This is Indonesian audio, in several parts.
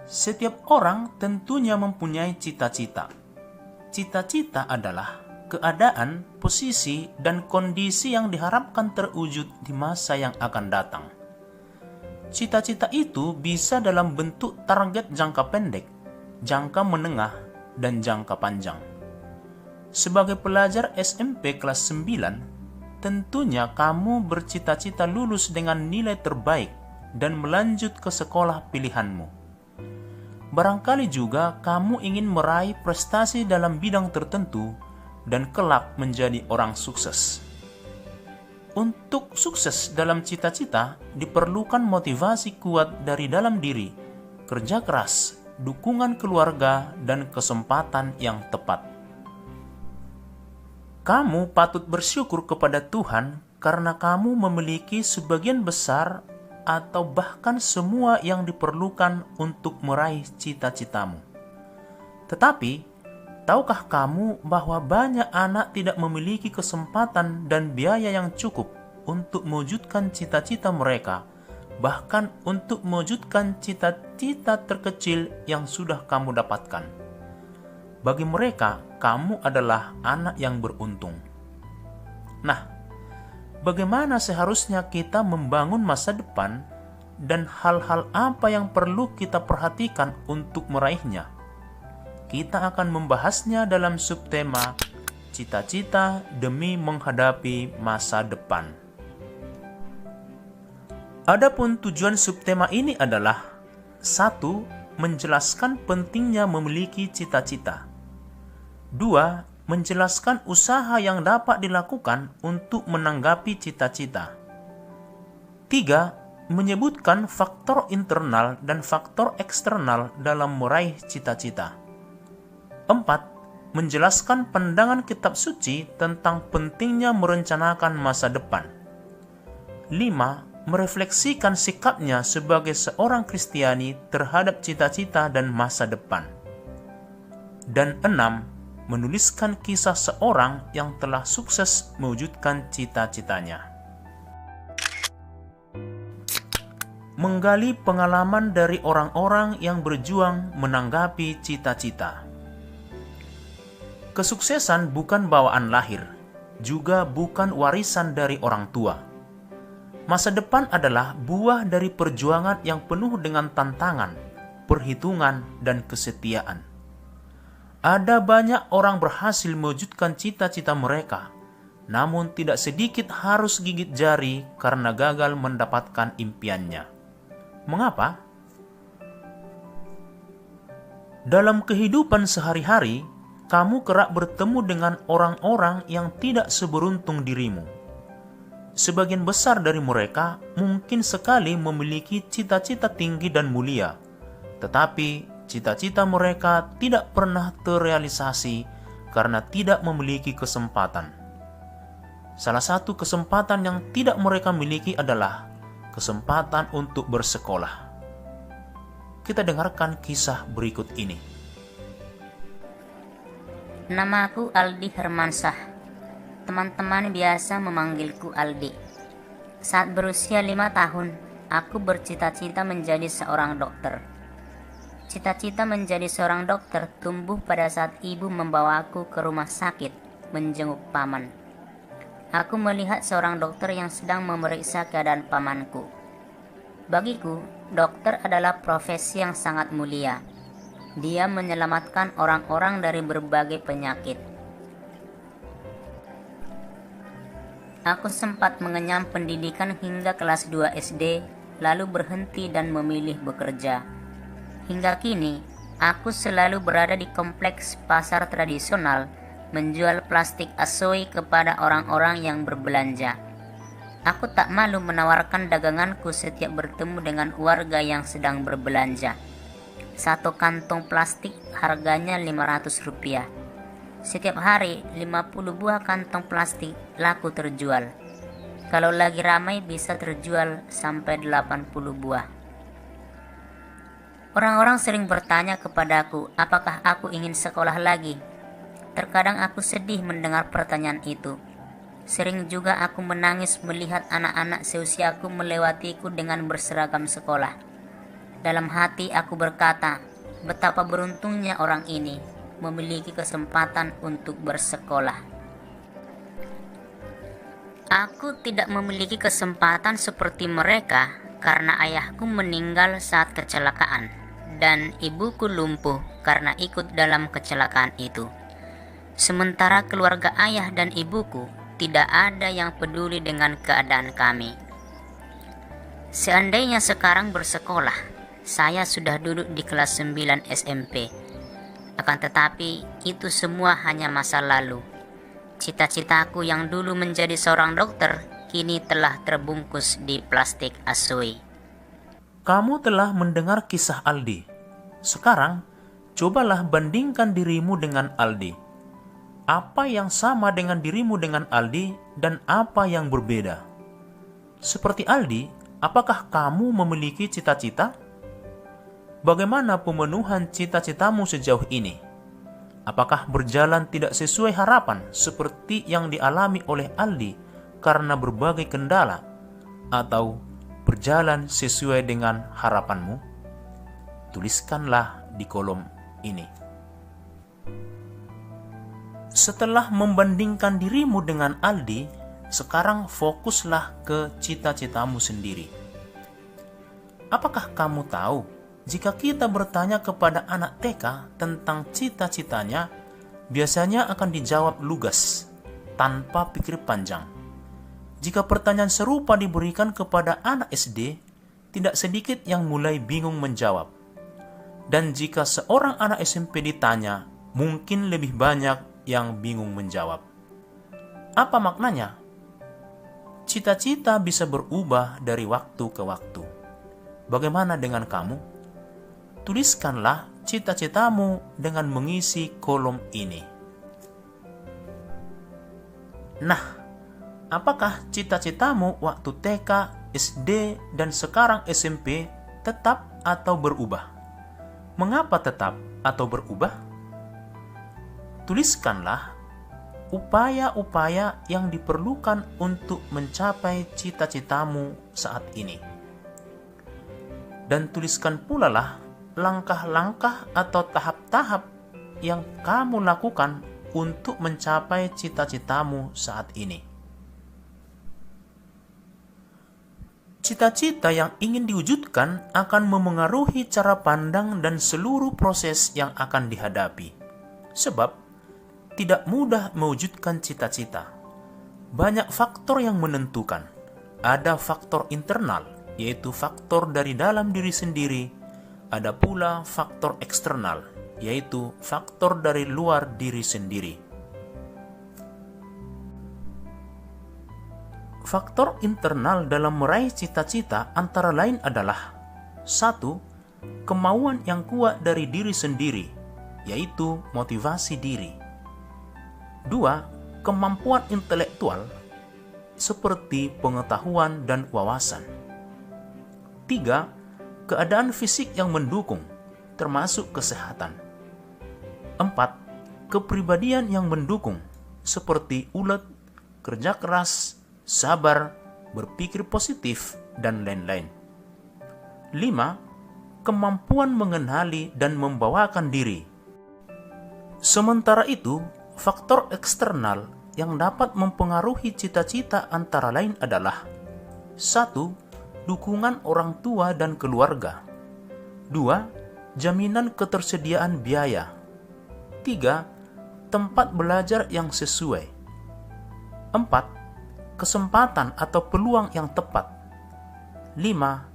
Setiap orang tentunya mempunyai cita-cita. Cita-cita adalah keadaan, posisi, dan kondisi yang diharapkan terwujud di masa yang akan datang. Cita-cita itu bisa dalam bentuk target jangka pendek, jangka menengah, dan jangka panjang. Sebagai pelajar SMP kelas 9, tentunya kamu bercita-cita lulus dengan nilai terbaik dan melanjut ke sekolah pilihanmu. Barangkali juga kamu ingin meraih prestasi dalam bidang tertentu dan kelak menjadi orang sukses. Untuk sukses dalam cita-cita diperlukan motivasi kuat dari dalam diri, kerja keras, dukungan keluarga, dan kesempatan yang tepat. Kamu patut bersyukur kepada Tuhan karena kamu memiliki sebagian besar atau bahkan semua yang diperlukan untuk meraih cita-citamu. Tetapi, tahukah kamu bahwa banyak anak tidak memiliki kesempatan dan biaya yang cukup untuk mewujudkan cita-cita mereka, bahkan untuk mewujudkan cita-cita terkecil yang sudah kamu dapatkan? Bagi mereka, kamu adalah anak yang beruntung. Nah, bagaimana seharusnya kita membangun masa depan dan hal-hal apa yang perlu kita perhatikan untuk meraihnya? Kita akan membahasnya dalam subtema Cita-cita demi menghadapi masa depan. Adapun tujuan subtema ini adalah 1. Menjelaskan pentingnya memiliki cita-cita. 2. Menjelaskan usaha yang dapat dilakukan untuk menanggapi cita-cita. 3. Menyebutkan faktor internal dan faktor eksternal dalam meraih cita-cita. 4. Menjelaskan pandangan kitab suci tentang pentingnya merencanakan masa depan. 5. Merefleksikan sikapnya sebagai seorang Kristiani terhadap cita-cita dan masa depan. Dan 6. Menuliskan kisah seorang yang telah sukses mewujudkan cita-citanya. Menggali pengalaman dari orang-orang yang berjuang menanggapi cita-cita. Kesuksesan bukan bawaan lahir, juga bukan warisan dari orang tua. Masa depan adalah buah dari perjuangan yang penuh dengan tantangan, perhitungan, dan kesetiaan. Ada banyak orang berhasil mewujudkan cita-cita mereka, namun tidak sedikit harus gigit jari karena gagal mendapatkan impiannya. Mengapa? Dalam kehidupan sehari-hari, kamu kerap bertemu dengan orang-orang yang tidak seberuntung dirimu. Sebagian besar dari mereka mungkin sekali memiliki cita-cita tinggi dan mulia, tetapi cita-cita mereka tidak pernah terrealisasi karena tidak memiliki kesempatan. Salah satu kesempatan yang tidak mereka miliki adalah kesempatan untuk bersekolah. Kita dengarkan kisah berikut ini. Namaku Aldi Hermansyah. Teman-teman biasa memanggilku Aldi. Saat berusia 5 tahun, aku bercita-cita menjadi seorang dokter. Cita-cita menjadi seorang dokter tumbuh pada saat ibu membawaku ke rumah sakit menjenguk paman. Aku melihat seorang dokter yang sedang memeriksa keadaan pamanku. Bagiku, dokter adalah profesi yang sangat mulia. Dia menyelamatkan orang-orang dari berbagai penyakit. Aku sempat mengenyam pendidikan hingga kelas 2 SD, lalu berhenti dan memilih bekerja. Hingga kini, aku selalu berada di kompleks pasar tradisional menjual plastik asoi kepada orang-orang yang berbelanja. Aku tak malu menawarkan daganganku setiap bertemu dengan warga yang sedang berbelanja. Satu kantong plastik harganya Rp500. Setiap hari 50 buah kantong plastik laku terjual. Kalau lagi ramai bisa terjual sampai 80 buah. Orang-orang sering bertanya kepadaku, apakah aku ingin sekolah lagi? Terkadang aku sedih mendengar pertanyaan itu. Sering juga aku menangis melihat anak-anak seusiaku melewatiku dengan berseragam sekolah. Dalam hati aku berkata, betapa beruntungnya orang ini memiliki kesempatan untuk bersekolah. Aku tidak memiliki kesempatan seperti mereka karena ayahku meninggal saat kecelakaan dan ibuku lumpuh karena ikut dalam kecelakaan itu. Sementara keluarga ayah dan ibuku tidak ada yang peduli dengan keadaan kami. Seandainya sekarang bersekolah, saya sudah duduk di kelas 9 SMP. Akan tetapi, itu semua hanya masa lalu. Cita-citaku yang dulu menjadi seorang dokter, kini telah terbungkus di plastik asui. Kamu telah mendengar kisah Aldi. Sekarang, cobalah bandingkan dirimu dengan Aldi. Apa yang sama dengan dirimu dengan Aldi dan apa yang berbeda? Seperti Aldi, apakah kamu memiliki cita-cita? Bagaimana pemenuhan cita-citamu sejauh ini? Apakah berjalan tidak sesuai harapan seperti yang dialami oleh Aldi karena berbagai kendala, atau berjalan sesuai dengan harapanmu? Tuliskanlah di kolom ini. Setelah membandingkan dirimu dengan Aldi, sekarang fokuslah ke cita-citamu sendiri. Apakah kamu tahu, jika kita bertanya kepada anak TK tentang cita-citanya, biasanya akan dijawab lugas, tanpa pikir panjang. Jika pertanyaan serupa diberikan kepada anak SD, tidak sedikit yang mulai bingung menjawab. Dan jika seorang anak SMP ditanya, mungkin lebih banyak yang bingung menjawab. Apa maknanya? Cita-cita bisa berubah dari waktu ke waktu. Bagaimana dengan kamu? Tuliskanlah cita-citamu dengan mengisi kolom ini. Nah, apakah cita-citamu waktu TK, SD, dan sekarang SMP tetap atau berubah? Mengapa tetap atau berubah? Tuliskanlah upaya-upaya yang diperlukan untuk mencapai cita-citamu saat ini. Dan tuliskan pula lah langkah-langkah atau tahap-tahap yang kamu lakukan untuk mencapai cita-citamu saat ini. Cita-cita yang ingin diwujudkan akan memengaruhi cara pandang dan seluruh proses yang akan dihadapi. Sebab, tidak mudah mewujudkan cita-cita. Banyak faktor yang menentukan. Ada faktor internal, yaitu faktor dari dalam diri sendiri. Ada pula faktor eksternal, yaitu faktor dari luar diri sendiri. Faktor internal dalam meraih cita-cita antara lain adalah 1. Kemauan yang kuat dari diri sendiri, yaitu motivasi diri. 2. Kemampuan intelektual, seperti pengetahuan dan wawasan. 3. Keadaan fisik yang mendukung, termasuk kesehatan. 4. Kepribadian yang mendukung, seperti ulet, kerja keras, sabar, berpikir positif, dan lain-lain. 5. Kemampuan mengenali dan membawakan diri. Sementara itu, faktor eksternal yang dapat mempengaruhi cita-cita antara lain adalah 1. Dukungan orang tua dan keluarga. 2. Jaminan ketersediaan biaya. 3. Tempat belajar yang sesuai. 4. Kesempatan atau peluang yang tepat. 5.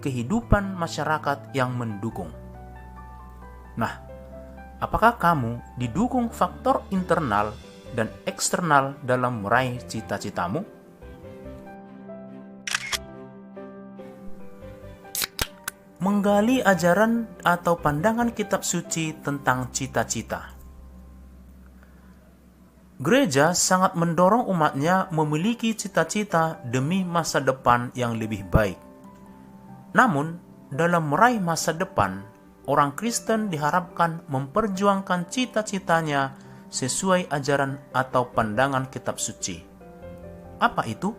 Kehidupan masyarakat yang mendukung. Nah, apakah kamu didukung faktor internal dan eksternal dalam meraih cita-citamu? Menggali ajaran atau pandangan kitab suci tentang cita-cita. Gereja sangat mendorong umatnya memiliki cita-cita demi masa depan yang lebih baik. Namun, dalam meraih masa depan, orang Kristen diharapkan memperjuangkan cita-citanya sesuai ajaran atau pandangan kitab suci. Apa itu?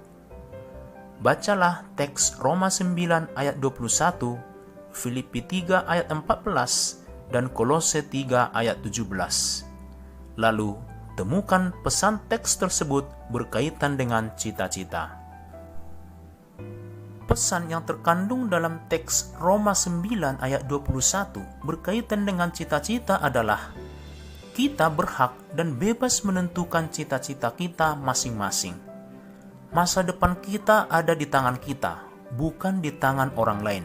Bacalah teks Roma 9 ayat 21 Filipi 3 ayat 14 dan Kolose 3 ayat 17. Lalu, temukan pesan teks tersebut berkaitan dengan cita-cita. Pesan yang terkandung dalam teks Roma 9 ayat 21 berkaitan dengan cita-cita adalah kita berhak dan bebas menentukan cita-cita kita masing-masing. Masa depan kita ada di tangan kita, bukan di tangan orang lain.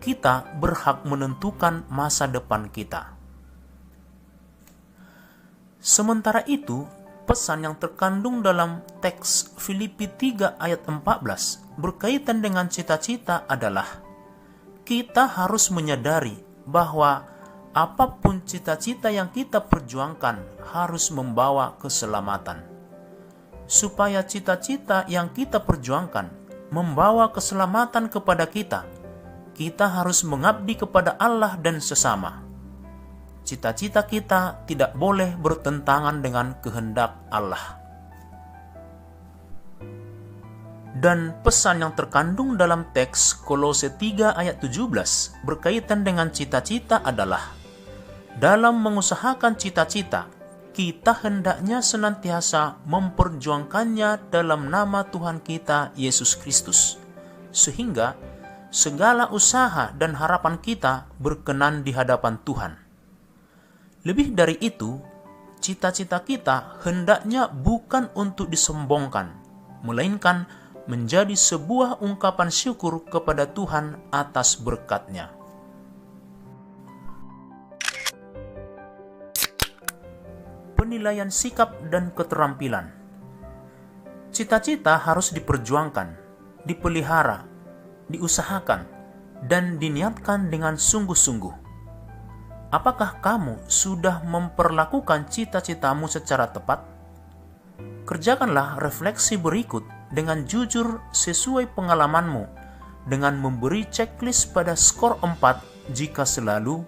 Kita berhak menentukan masa depan kita. Sementara itu, pesan yang terkandung dalam teks Filipi 3 ayat 14 berkaitan dengan cita-cita adalah kita harus menyadari bahwa apapun cita-cita yang kita perjuangkan harus membawa keselamatan. Supaya cita-cita yang kita perjuangkan membawa keselamatan kepada kita, kita harus mengabdi kepada Allah dan sesama. Cita-cita kita tidak boleh bertentangan dengan kehendak Allah. Dan pesan yang terkandung dalam teks Kolose 3 ayat 17 berkaitan dengan cita-cita adalah dalam mengusahakan cita-cita, kita hendaknya senantiasa memperjuangkannya dalam nama Tuhan kita Yesus Kristus, sehingga segala usaha dan harapan kita berkenan di hadapan Tuhan. Lebih dari itu, cita-cita kita hendaknya bukan untuk disombongkan, melainkan menjadi sebuah ungkapan syukur kepada Tuhan atas berkat-Nya. Penilaian sikap dan keterampilan. Cita-cita harus diperjuangkan, dipelihara, diusahakan, dan diniatkan dengan sungguh-sungguh. Apakah kamu sudah memperlakukan cita-citamu secara tepat? Kerjakanlah refleksi berikut dengan jujur sesuai pengalamanmu, dengan memberi checklist pada skor 4 jika selalu,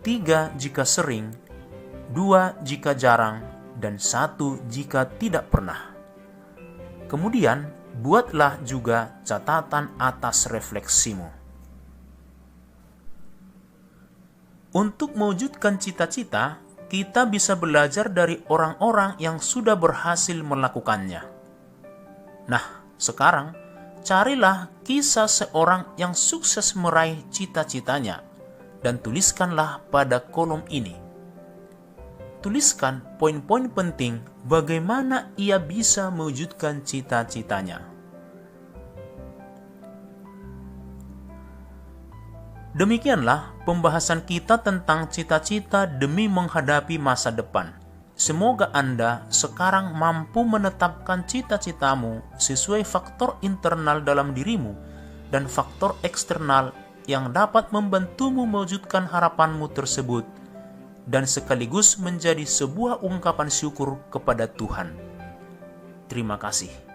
3 jika sering, 2 jika jarang, dan 1 jika tidak pernah. Kemudian, buatlah juga catatan atas refleksimu. Untuk mewujudkan cita-cita, kita bisa belajar dari orang-orang yang sudah berhasil melakukannya. Nah, sekarang carilah kisah seorang yang sukses meraih cita-citanya dan tuliskanlah pada kolom ini. Tuliskan poin-poin penting bagaimana ia bisa mewujudkan cita-citanya. Demikianlah pembahasan kita tentang cita-cita demi menghadapi masa depan. Semoga Anda sekarang mampu menetapkan cita-citamu sesuai faktor internal dalam dirimu dan faktor eksternal yang dapat membantumu mewujudkan harapanmu tersebut dan sekaligus menjadi sebuah ungkapan syukur kepada Tuhan. Terima kasih.